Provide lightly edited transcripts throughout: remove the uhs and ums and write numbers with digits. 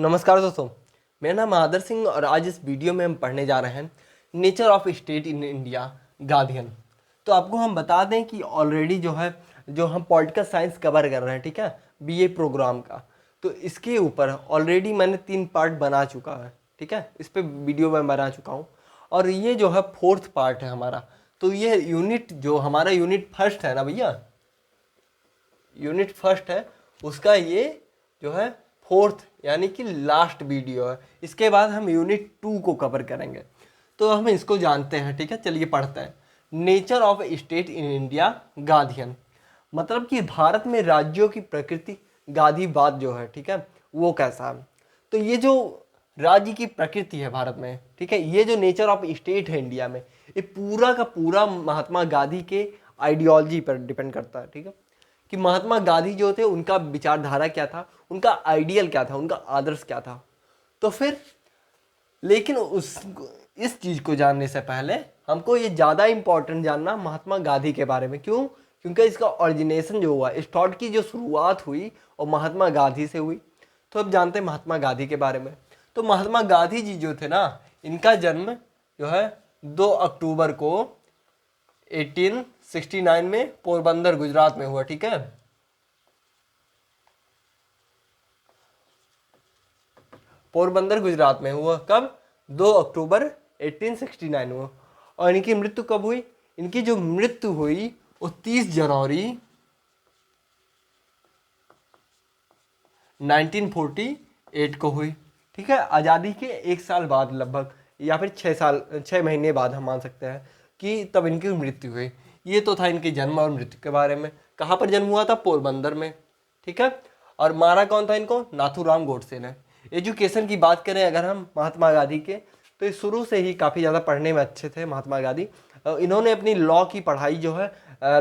नमस्कार दोस्तों, मेरा नाम आदर सिंह और आज इस वीडियो में हम पढ़ने जा रहे हैं nature of state in India Gandhian. तो आपको हम बता दें कि ऑलरेडी जो हम पॉलिटिकल साइंस कवर कर रहे हैं, ठीक है, बीए प्रोग्राम का, तो इसके ऊपर ऑलरेडी मैंने 3 पार्ट बना चुका है, ठीक है, इस पर वीडियो मैं बना चुका हूँ और ये जो है 4th पार्ट है हमारा। तो ये यूनिट जो हमारा यूनिट फर्स्ट है ना भैया, यूनिट फर्स्ट है, उसका ये जो है 4th यानी कि लास्ट वीडियो है। इसके बाद हम यूनिट 2 को कवर करेंगे। तो हम इसको जानते हैं, ठीक है, चलिए पढ़ते हैं। Nature of state in India Gandhian, मतलब कि भारत में राज्यों की प्रकृति, गांधीवाद जो है, ठीक है, वो कैसा है। तो ये जो राज्य की प्रकृति है भारत में, ठीक है, ये जो नेचर ऑफ स्टेट है इंडिया में, ये पूरा का पूरा महात्मा गांधी के आइडियोलॉजी पर डिपेंड करता है, ठीक है, कि महात्मा गांधी जो थे उनका विचारधारा क्या था, उनका आइडियल क्या था, उनका आदर्श क्या था। तो फिर लेकिन इस चीज़ को जानने से पहले हमको ये ज़्यादा इम्पोर्टेंट जानना महात्मा गांधी के बारे में। क्यों? क्योंकि इसका ओरिजिनेशन जो हुआ, स्टार्ट की जो शुरुआत हुई और महात्मा गांधी से हुई। तो अब जानते हैं महात्मा गांधी के बारे में। तो महात्मा गांधी जी जो थे ना, इनका जन्म जो है 2 अक्टूबर को 1869 में पोरबंदर गुजरात में हुआ, ठीक है। पोरबंदर गुजरात में हुआ कब? 2 अक्टूबर 1869 हुआ। और इनकी मृत्यु कब हुई? इनकी जो मृत्यु हुई वो 30 जनवरी 1948 को हुई, ठीक है। आज़ादी के 1 साल बाद लगभग, या फिर 6 महीने बाद हम मान सकते हैं कि तब इनकी मृत्यु हुई। ये तो था इनके जन्म और मृत्यु के बारे में। कहाँ पर जन्म हुआ था? पोरबंदर में, ठीक है। और मारा कौन था इनको? नाथूराम गोडसे ने। एजुकेशन की बात करें अगर हम महात्मा गांधी के, तो ये शुरू से ही काफ़ी ज़्यादा पढ़ने में अच्छे थे महात्मा गांधी। इन्होंने अपनी लॉ की पढ़ाई जो है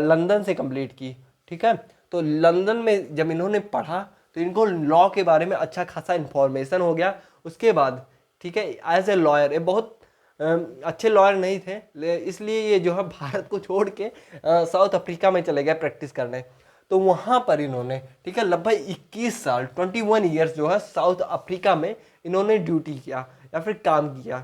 लंदन से कंप्लीट की, ठीक है। तो लंदन में जब इन्होंने पढ़ा तो इनको लॉ के बारे में अच्छा खासा इन्फॉर्मेशन हो गया। उसके बाद, ठीक है, एज ए लॉयर, ये बहुत अच्छे लॉयर नहीं थे, इसलिए ये जो है भारत को छोड़ के साउथ अफ्रीका में चले गए प्रैक्टिस करने। तो वहाँ पर इन्होंने, ठीक है, लगभग 21 साल 21 ईयर्स जो है साउथ अफ्रीका में इन्होंने ड्यूटी किया या फिर काम किया।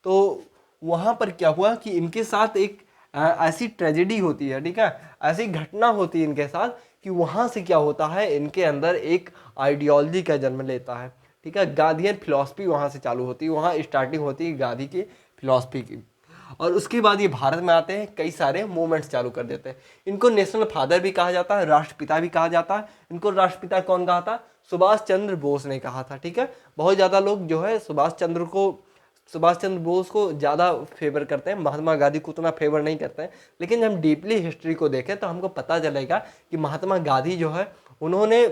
तो वहाँ पर क्या हुआ कि इनके साथ एक ऐसी ट्रेजेडी होती है, ठीक है, ऐसी घटना होती है इनके साथ कि वहाँ से क्या होता है, इनके अंदर एक आइडियोलॉजी का जन्म लेता है, ठीक है। गांधीयन फिलॉसफी वहाँ से चालू होती है, वहाँ स्टार्टिंग होती है गांधी की फिलॉसफी की। और उसके बाद ये भारत में आते हैं, कई सारे मूवमेंट्स चालू कर देते हैं। इनको नेशनल फादर भी कहा जाता है, राष्ट्रपिता भी कहा जाता है। इनको राष्ट्रपिता कौन कहा था? सुभाष चंद्र बोस ने कहा था, ठीक है। बहुत ज़्यादा लोग जो है सुभाष चंद्र बोस को ज़्यादा फेवर करते हैं, महात्मा गांधी को उतना फेवर नहीं करते हैं। लेकिन जब हम डीपली हिस्ट्री को देखें तो हमको पता चलेगा कि महात्मा गांधी जो है, उन्होंने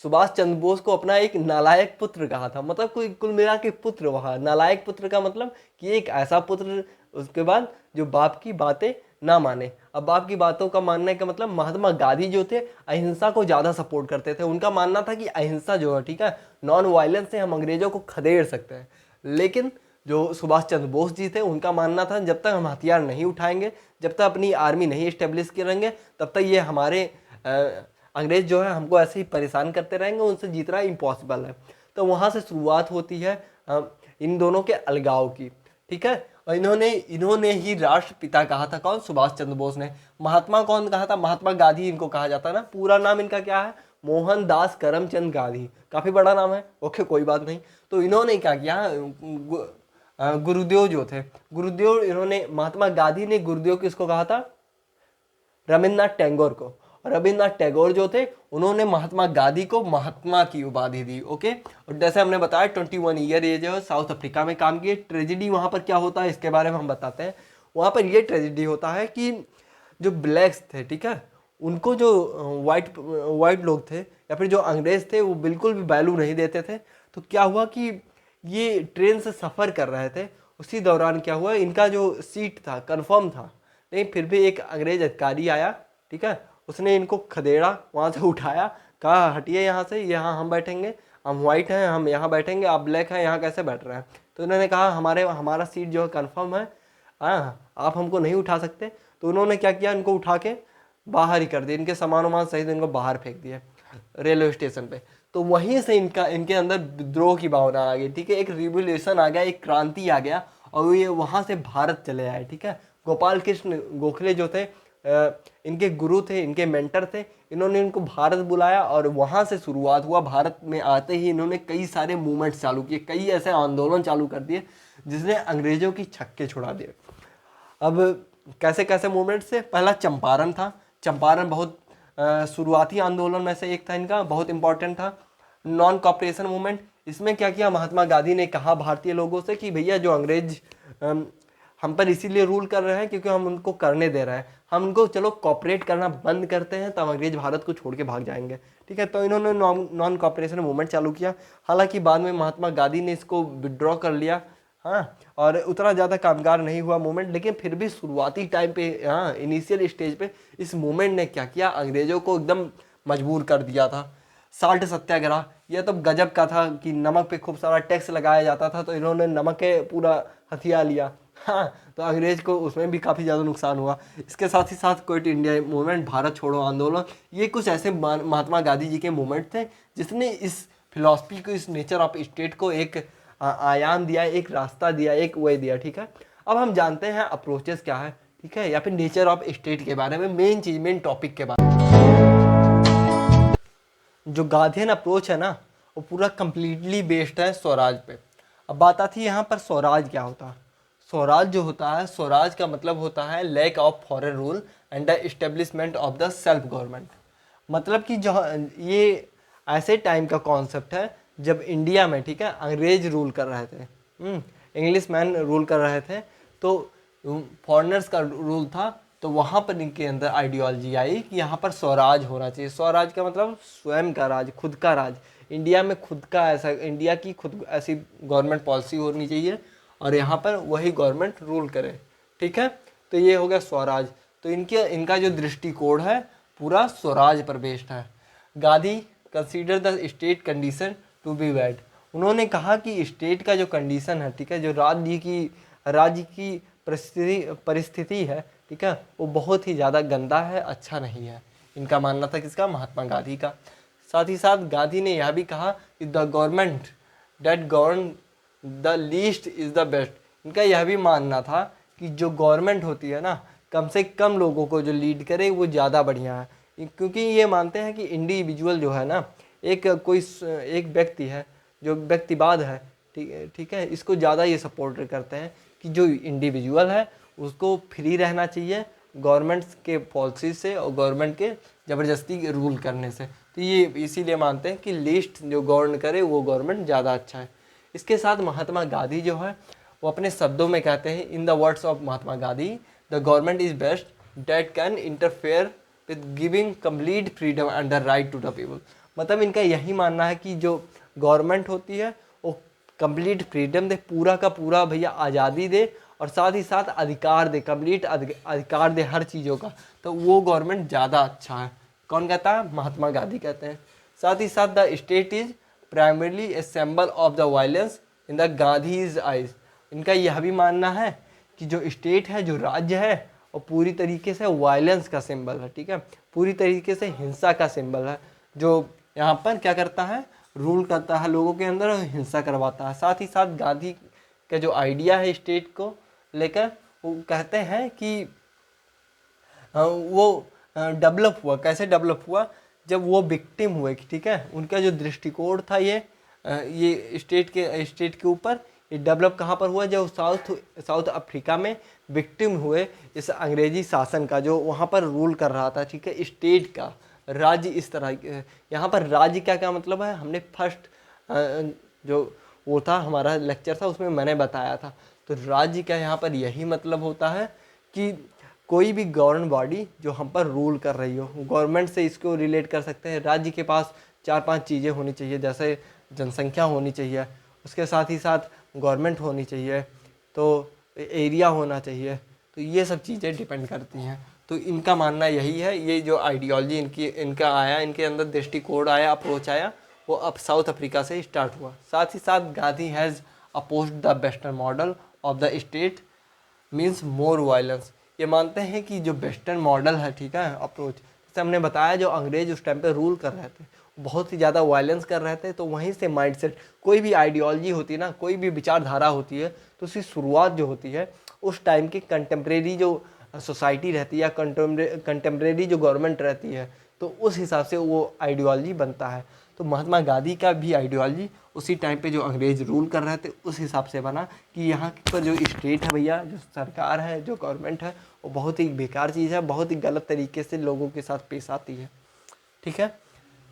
सुभाष चंद्र बोस को अपना एक नालायक पुत्र कहा था। मतलब कोई कुल मिला के पुत्र, वहाँ नालायक पुत्र का मतलब कि एक ऐसा पुत्र उसके बाद जो बाप की बातें ना माने। अब बाप की बातों का मानने का मतलब, महात्मा गांधी जो थे अहिंसा को ज़्यादा सपोर्ट करते थे। उनका मानना था कि अहिंसा जो है, ठीक है, नॉन वायलेंस से हम अंग्रेजों को खदेड़ सकते हैं। लेकिन जो सुभाष चंद्र बोस जी थे, उनका मानना था जब तक हम हथियार नहीं उठाएंगे, जब तक अपनी आर्मी नहीं इस्टेब्लिश करेंगे, तब तक ये हमारे अंग्रेज जो है हमको ऐसे ही परेशान करते रहेंगे, उनसे जीतना इम्पॉसिबल है। तो वहाँ से शुरुआत होती है इन दोनों के अलगाव की, ठीक है। और इन्होंने ही राष्ट्रपिता कहा था, कौन? सुभाष चंद्र बोस ने। महात्मा कौन कहा था? महात्मा गांधी इनको कहा जाता है ना। पूरा नाम इनका क्या है? मोहनदास करमचंद गांधी। काफ़ी बड़ा नाम है, ओके, कोई बात नहीं। तो इन्होंने क्या किया, गुरुदेव जो थे, गुरुदेव, इन्होंने, महात्मा गांधी ने गुरुदेव किसको कहा था? रविन्द्रनाथ टैगोर को। और रविन्द्रनाथ टैगोर जो थे, उन्होंने महात्मा गांधी को महात्मा की उपाधि दी, ओके। और जैसे हमने बताया 21 ईयर ये जो है साउथ अफ्रीका में काम किए। ट्रेजिडी वहाँ पर क्या होता है इसके बारे में हम बताते हैं। वहाँ पर ये ट्रेजिडी होता है कि जो ब्लैक्स थे, ठीक है, उनको जो वाइट लोग थे या फिर जो अंग्रेज थे, वो बिल्कुल भी वैल्यू नहीं देते थे। तो क्या हुआ कि ये ट्रेन से सफ़र कर रहे थे, उसी दौरान क्या हुआ, इनका जो सीट था कन्फर्म था, लेकिन फिर भी एक अंग्रेज अधिकारी आया, ठीक है, उसने इनको खदेड़ा, वहाँ से उठाया, कहा हटिए यहाँ से, यहाँ हम बैठेंगे, हम वाइट हैं, हम यहाँ बैठेंगे, आप ब्लैक हैं, यहाँ कैसे बैठ रहे हैं? तो उन्होंने कहा हमारा सीट जो है कन्फर्म है, हाँ, आप हमको नहीं उठा सकते। तो उन्होंने क्या किया, इनको उठा के बाहर ही कर दिया, इनके सामान वामान सहित इनको बाहर फेंक दिया रेलवे स्टेशन पे। तो वहीं से इनके अंदर विद्रोह की भावना आ गई, ठीक है, एक रिवोल्यूशन आ गया, एक क्रांति आ गया, और ये वहाँ से भारत चले आए, ठीक है। गोपाल कृष्ण गोखले जो थे इनके गुरु थे, इनके मेंटर थे, इन्होंने इनको भारत बुलाया और वहाँ से शुरुआत हुआ। भारत में आते ही इन्होंने कई सारे मूवमेंट्स चालू किए, कई ऐसे आंदोलन चालू कर दिए जिसने अंग्रेजों की छक्के छुड़ा दिए। अब कैसे कैसे मूवमेंट से, पहला चंपारण था। चंपारण बहुत शुरुआती आंदोलन में से एक था इनका, बहुत इंपॉर्टेंट था। नॉन कॉपरेशन मूवमेंट, इसमें क्या किया महात्मा गांधी ने, कहा भारतीय लोगों से कि भैया जो अंग्रेज हम पर इसीलिए रूल कर रहे हैं क्योंकि हम उनको करने दे रहे हैं, हम उनको चलो कॉपरेट करना बंद करते हैं तब अंग्रेज भारत को छोड़ के भाग जाएंगे, ठीक है। तो इन्होंने नॉन कॉपरेशन मूवमेंट चालू किया। हालांकि बाद में महात्मा गांधी ने इसको विड्रॉ कर लिया, हाँ, और उतना ज़्यादा कामगार नहीं हुआ मूवमेंट, लेकिन फिर भी शुरुआती टाइम पे, हाँ, इनिशियल स्टेज पे इस मूवमेंट ने क्या किया, अंग्रेजों को एकदम मजबूर कर दिया था। साल्ट सत्याग्रह, यह तो गजब का था कि नमक पे खूब सारा टैक्स लगाया जाता था, तो इन्होंने नमक के पूरा हथिया लिया, हाँ, तो अंग्रेज को उसमें भी काफ़ी ज़्यादा नुकसान हुआ। इसके साथ ही साथ क्विट इंडिया मूवमेंट, भारत छोड़ो आंदोलन, ये कुछ ऐसे महात्मा गांधी जी के मूवमेंट थे जिसने इस फिलॉसफी को, इस नेचर ऑफ स्टेट को एक आयाम दिया, एक रास्ता दिया, एक वे दिया, ठीक है। अब हम जानते हैं अप्रोचेस क्या है, ठीक है, या फिर नेचर ऑफ स्टेट के बारे में, मेन चीज, मेन टॉपिक के बारे में। जो गांधीयन अप्रोच है ना, वो पूरा कंप्लीटली बेस्ड है स्वराज पे। अब बात आती है यहाँ पर स्वराज क्या होता है। स्वराज जो होता है, स्वराज का मतलब होता है lack of foreign rule and the establishment of the self government. मतलब कि जो ये ऐसे टाइम का कॉन्सेप्ट है जब इंडिया में, ठीक है, अंग्रेज रूल कर रहे थे, इंग्लिश मैन रूल कर रहे थे, तो फॉरेनर्स का रूल था। तो वहाँ पर इनके अंदर आइडियोलॉजी आई कि यहाँ पर स्वराज होना चाहिए। स्वराज का मतलब स्वयं का राज, खुद का राज। इंडिया में खुद का ऐसा, इंडिया की खुद ऐसी गवर्नमेंट पॉलिसी होनी चाहिए और यहाँ पर वही गवर्नमेंट रूल करे, ठीक है। तो ये हो गया स्वराज। तो इनका जो दृष्टिकोण है पूरा स्वराज पर बेस्ड है। Gandhi consider the state condition to be bad. उन्होंने कहा कि स्टेट का जो कंडीशन है, ठीक है, जो राज्य की परिस्थिति है, ठीक है, वो बहुत ही ज़्यादा गंदा है, अच्छा नहीं है। इनका मानना था, किसका, महात्मा गांधी का। साथ ही साथ गांधी ने यह भी कहा कि the government that govern the least is the best. इनका यह भी मानना था कि जो गवर्नमेंट होती है ना, कम से कम लोगों को जो लीड करे वो ज़्यादा बढ़िया है। क्योंकि ये मानते हैं कि इंडिविजुअल जो है ना, एक व्यक्ति है जो व्यक्तिवाद है, ठीक है, इसको ज़्यादा ये सपोर्ट करते हैं कि जो इंडिविजुअल है उसको फ्री रहना चाहिए गवर्नमेंट के पॉलिसी से और गवर्नमेंट के ज़बरदस्ती रूल करने से। तो ये इसीलिए मानते हैं कि लिस्ट जो गवर्न करे वो गवर्नमेंट ज़्यादा अच्छा है। इसके साथ महात्मा गांधी जो है वो अपने शब्दों में कहते हैं, in the words of Mahatma Gandhi, the government is best that can interfere with giving complete freedom and the right to the people. मतलब इनका यही मानना है कि जो गवर्नमेंट होती है वो कंप्लीट फ्रीडम दे, पूरा का पूरा भैया आज़ादी दे, और साथ ही साथ अधिकार दे, कंप्लीट अधिकार दे हर चीज़ों का, तो वो गवर्नमेंट ज़्यादा अच्छा है। कौन कहता है, महात्मा गांधी कहते हैं। साथ ही साथ the state is primarily a symbol of the violence in the Gandhi's eyes. इनका यह भी मानना है कि जो स्टेट है, जो राज्य है, वो पूरी तरीके से वायलेंस का सिंबल है, ठीक है, पूरी तरीके से हिंसा का सिंबल है, जो यहाँ पर क्या करता है, रूल करता है लोगों के अंदर, हिंसा करवाता है। साथ ही साथ गांधी का जो आइडिया है स्टेट को लेकर, वो कहते हैं कि वो डेवलप हुआ, कैसे डेवलप हुआ, जब वो विक्टिम हुए, ठीक है। उनका जो दृष्टिकोण था ये स्टेट के ऊपर ये डेवलप कहाँ पर हुआ, जब साउथ अफ्रीका में विक्टिम हुए इस अंग्रेजी शासन का, जो वहाँ पर रूल कर रहा था, ठीक है, स्टेट का राज्य इस तरह। यहाँ पर राज्य क्या क्या मतलब है, हमने फर्स्ट जो वो था हमारा लेक्चर था उसमें मैंने बताया था। तो राज्य का यहाँ पर यही मतलब होता है कि कोई भी गवर्नमेंट बॉडी जो हम पर रूल कर रही हो। गवर्नमेंट से इसको रिलेट कर सकते हैं, राज्य के पास 4-5 चीज़ें होनी चाहिए, जैसे जनसंख्या होनी चाहिए, उसके साथ ही साथ गवर्नमेंट होनी चाहिए, तो एरिया होना चाहिए, तो ये सब चीज़ें डिपेंड करती हैं। तो इनका मानना यही है, ये जो आइडियोलॉजी इनका आया, इनके अंदर दृष्टिकोण आया, अप्रोच आया, वो अब साउथ अफ्रीका से स्टार्ट हुआ। साथ ही साथ Gandhi has opposed the western model of the state means more violence. ये मानते हैं कि जो वेस्टर्न मॉडल है, ठीक है, अप्रोच, जैसे हमने बताया जो अंग्रेज उस टाइम पे रूल कर रहे थे, बहुत ही ज़्यादा वायलेंस कर रहे थे। तो वहीं से माइंडसेट, कोई भी आइडियोलॉजी होती है ना, कोई भी विचारधारा होती है, तो उसकी शुरुआत जो होती है उस टाइम की कंटेम्प्रेरी जो सोसाइटी रहती है या कंटेम्प्रेरी जो गवर्नमेंट रहती है, तो उस हिसाब से वो आइडियोलॉजी बनता है। तो महात्मा गांधी का भी आइडियोलॉजी उसी टाइम पे जो अंग्रेज रूल कर रहे थे उस हिसाब से बना कि यहाँ पर जो स्टेट है भैया, जो सरकार है, जो गवर्नमेंट है, वो बहुत ही बेकार चीज़ है, बहुत ही गलत तरीके से लोगों के साथ पेश आती है। ठीक है।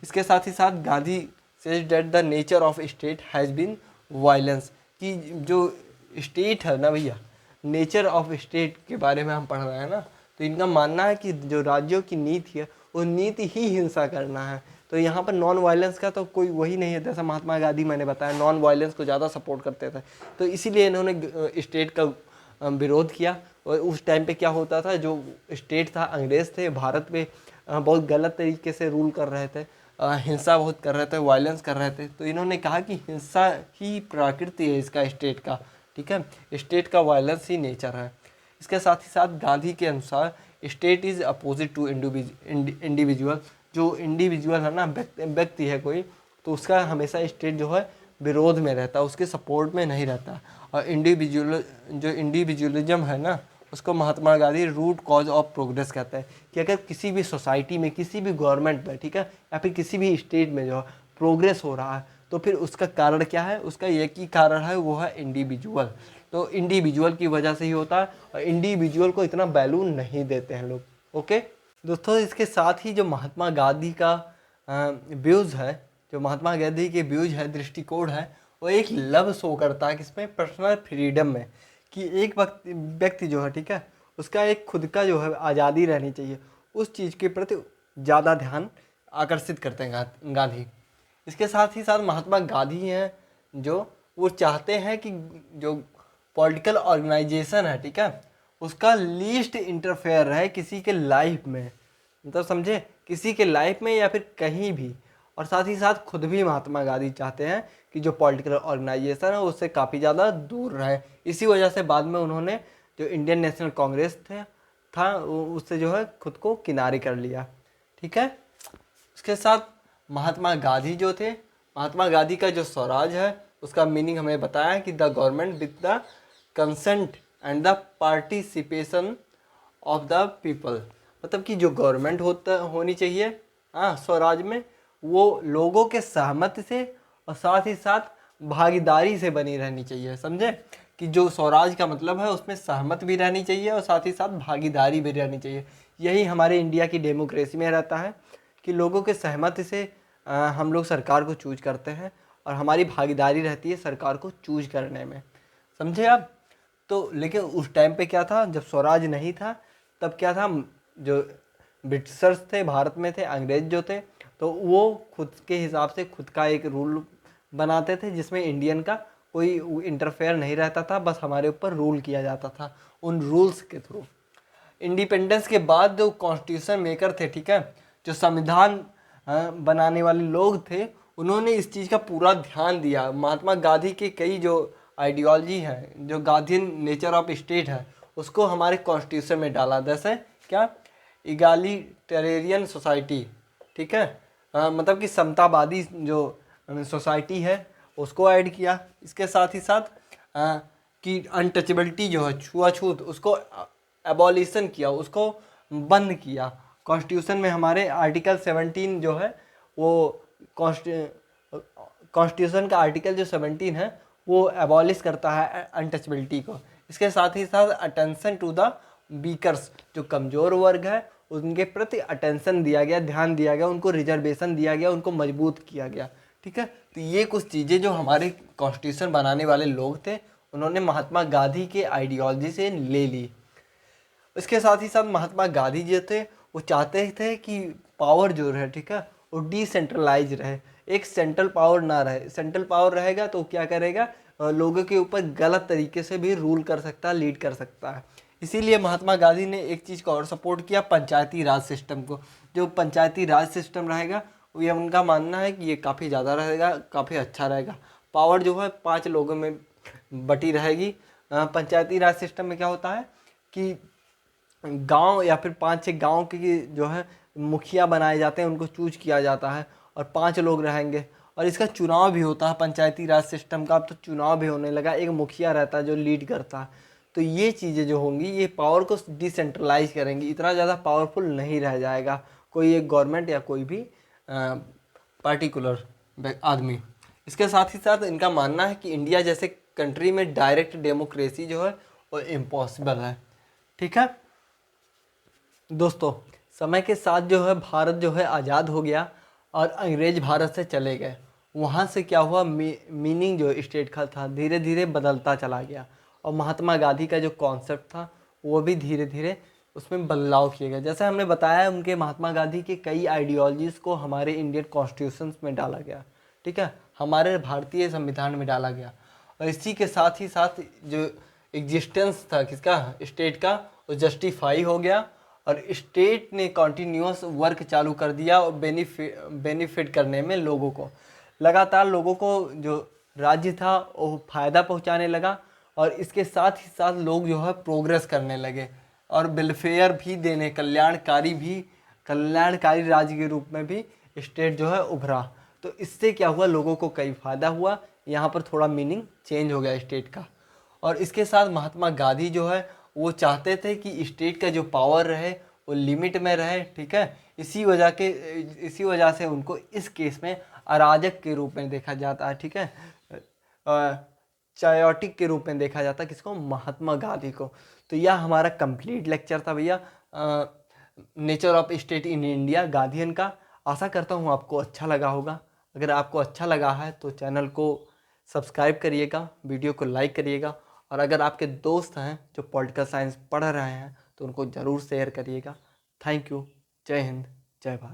इसके साथ ही साथ Gandhi says that the nature of state has been violence, कि जो स्टेट है ना भैया, नेचर ऑफ स्टेट के बारे में हम पढ़ रहे हैं ना, तो इनका मानना है कि जो राज्यों की नीति है वो नीति ही हिंसा करना है। तो यहाँ पर नॉन वायलेंस का तो कोई वही नहीं है, जैसा महात्मा गांधी मैंने बताया नॉन वायलेंस को ज़्यादा सपोर्ट करते थे, तो इसीलिए इन्होंने स्टेट का विरोध किया। और उस टाइम पे क्या होता था, जो स्टेट था, अंग्रेज थे भारत पे बहुत गलत तरीके से रूल कर रहे थे, हिंसा बहुत कर रहे थे, वायलेंस कर रहे थे। तो इन्होंने कहा कि हिंसा ही प्रकृति है इसका, स्टेट का। ठीक है, स्टेट का वायलेंस ही नेचर है। इसके साथ ही साथ गांधी के अनुसार state is opposite to individual. जो इंडिविजुअल है ना, व्यक्ति है कोई, तो उसका हमेशा स्टेट जो है विरोध में रहता है, उसके सपोर्ट में नहीं रहता। और इंडिविजुअलिज्म है ना, उसको Mahatma Gandhi root cause of progress कहते हैं, कि अगर किसी भी सोसाइटी में, किसी भी गवर्नमेंट में, ठीक है, या फिर किसी भी स्टेट में जो प्रोग्रेस हो रहा है, तो फिर उसका कारण क्या है, उसका एक ही कारण है, वो है इंडिविजुअल। तो इंडिविजुअल की वजह से ही होता है, और इंडिविजुअल को इतना वैल्यू नहीं देते हैं लोग। ओके दोस्तों, इसके साथ ही जो महात्मा गांधी का व्यूज़ है, जो महात्मा गांधी के व्यूज है, दृष्टिकोण है, वो एक लव शो करता है किसमें, पर्सनल फ्रीडम में, कि एक व्यक्ति जो है, ठीक है, उसका एक खुद का जो है आज़ादी रहनी चाहिए, उस चीज़ के प्रति ज़्यादा ध्यान आकर्षित करते हैं गांधी। इसके साथ ही साथ महात्मा गांधी हैं जो वो चाहते हैं कि जो पॉलिटिकल ऑर्गेनाइजेशन है, ठीक है, उसका लीस्ट इंटरफेयर रहे किसी के लाइफ में, मतलब समझे, किसी के लाइफ में या फिर कहीं भी। और साथ ही साथ खुद भी महात्मा गांधी चाहते हैं कि जो पॉलिटिकल ऑर्गेनाइजेशन है उससे काफ़ी ज़्यादा दूर रहे। इसी वजह से बाद में उन्होंने जो इंडियन नेशनल कांग्रेस था उससे जो है खुद को किनारे कर लिया। ठीक है। इसके साथ महात्मा गांधी जो थे, महात्मा गांधी का जो स्वराज है उसका मीनिंग हमें बताया कि the government with the consent and the participation of the people, मतलब कि जो गवर्नमेंट होनी चाहिए, हाँ, स्वराज में, वो लोगों के सहमति से और साथ ही साथ भागीदारी से बनी रहनी चाहिए। समझे कि जो स्वराज का मतलब है उसमें सहमत भी रहनी चाहिए और साथ ही साथ भागीदारी भी रहनी चाहिए। यही हमारे इंडिया की डेमोक्रेसी में रहता है कि लोगों के सहमति से हम लोग सरकार को चूज करते हैं और हमारी भागीदारी रहती है सरकार को चूज करने में। समझे आप। तो लेकिन उस टाइम पे क्या था, जब स्वराज नहीं था तब क्या था, जो ब्रिटिशर्स थे भारत में थे, अंग्रेज जो थे, तो वो खुद के हिसाब से खुद का एक रूल बनाते थे जिसमें इंडियन का कोई इंटरफेयर नहीं रहता था, बस हमारे ऊपर रूल किया जाता था उन रूल्स के थ्रू। इंडिपेंडेंस के बाद जो कॉन्स्टिट्यूशन मेकर थे, ठीक है, जो संविधान बनाने वाले लोग थे, उन्होंने इस चीज़ का पूरा ध्यान दिया। महात्मा गांधी के कई जो आइडियोलॉजी है, जो गांधीयन नेचर ऑफ स्टेट है, उसको हमारे कॉन्स्टिट्यूशन में डाला। जैसे क्या, इगालिटेरियन सोसाइटी, ठीक है, मतलब कि समतावादी जो सोसाइटी है उसको ऐड किया। इसके साथ ही साथ कि अनटचेबिलिटी जो है, छुआछूत, उसको एबॉलिशन किया, उसको बंद किया। कॉन्स्टिट्यूशन में हमारे आर्टिकल 17 जो है वो कॉन्स्टिट्यूशन का आर्टिकल जो 17 है वो एबॉलिश करता है अनटचेबिलिटी को। इसके साथ ही साथ अटेंशन टू द वीकर्स, जो कमज़ोर वर्ग है उनके प्रति अटेंशन दिया गया, ध्यान दिया गया, उनको रिजर्वेशन दिया गया, उनको मजबूत किया गया। ठीक है। तो ये कुछ चीज़ें जो हमारे कॉन्स्टिट्यूशन बनाने वाले लोग थे उन्होंने महात्मा गांधी के आइडियोलॉजी से ले ली। इसके साथ ही साथ महात्मा गांधी जो थे वो चाहते थे कि पावर जो रहे, ठीक है, वो डिसेंट्रलाइज रहे, एक सेंट्रल पावर ना रहे। सेंट्रल पावर रहेगा तो क्या करेगा, लोगों के ऊपर गलत तरीके से भी रूल कर सकता है, लीड कर सकता है। इसीलिए महात्मा गांधी ने एक चीज़ को और सपोर्ट किया, पंचायती राज सिस्टम को। जो पंचायती राज सिस्टम रहेगा ये उनका मानना है कि ये काफ़ी ज़्यादा रहेगा, काफ़ी अच्छा रहेगा। पावर जो है 5 लोगों में बटी रहेगी। पंचायती राज सिस्टम में क्या होता है कि गांव या फिर 5-6 गांव के जो है मुखिया बनाए जाते हैं, उनको चूज किया जाता है और 5 लोग रहेंगे। और इसका चुनाव भी होता है पंचायती राज सिस्टम का, अब तो चुनाव भी होने लगा, एक मुखिया रहता है जो लीड करता है। तो ये चीज़ें जो होंगी ये पावर को डिसेंट्रलाइज करेंगी, इतना ज़्यादा पावरफुल नहीं रह जाएगा कोई एक गवर्नमेंट या कोई भी पार्टिकुलर आदमी। इसके साथ ही साथ इनका मानना है कि इंडिया जैसे कंट्री में डायरेक्ट डेमोक्रेसी जो है वो इम्पॉसिबल है। ठीक है दोस्तों, समय के साथ जो है भारत जो है आज़ाद हो गया और अंग्रेज भारत से चले गए। वहाँ से क्या हुआ, मीनिंग जो स्टेट का था धीरे धीरे बदलता चला गया, और महात्मा गांधी का जो कॉन्सेप्ट था वो भी धीरे धीरे उसमें बदलाव किए गए। जैसे हमने बताया, उनके महात्मा गांधी के कई आइडियोलॉजीज़ को हमारे इंडियन कॉन्स्टिट्यूशन में डाला गया, ठीक है, हमारे भारतीय संविधान में डाला गया। और इसी के साथ ही साथ जो एग्जिस्टेंस था किसका, स्टेट का, वो जस्टिफाई हो गया, और स्टेट ने कॉन्टीन्यूअस वर्क चालू कर दिया और बेनिफिट करने में लोगों को, लगातार लोगों को जो राज्य था वो फ़ायदा पहुंचाने लगा। और इसके साथ ही साथ लोग जो है प्रोग्रेस करने लगे और वेलफेयर भी देने, कल्याणकारी राज्य के रूप में भी स्टेट जो है उभरा। तो इससे क्या हुआ, लोगों को कई फ़ायदा हुआ, यहाँ पर थोड़ा मीनिंग चेंज हो गया स्टेट का। और इसके साथ महात्मा गांधी जो है वो चाहते थे कि स्टेट का जो पावर रहे वो लिमिट में रहे, ठीक है। इसी वजह से उनको इस केस में अराजक के रूप में देखा जाता है, ठीक है, चायोटिक के रूप में देखा जाता है किसको, महात्मा गांधी को। तो यह हमारा कंप्लीट लेक्चर था भैया, nature of state in India, Gandhian का। आशा करता हूँ आपको अच्छा लगा होगा। अगर आपको अच्छा लगा है तो चैनल को सब्सक्राइब करिएगा, वीडियो को लाइक करिएगा, और अगर आपके दोस्त हैं जो पॉलिटिकल साइंस पढ़ रहे हैं तो उनको ज़रूर शेयर करिएगा। Thank you. जय हिंद, जय भारत।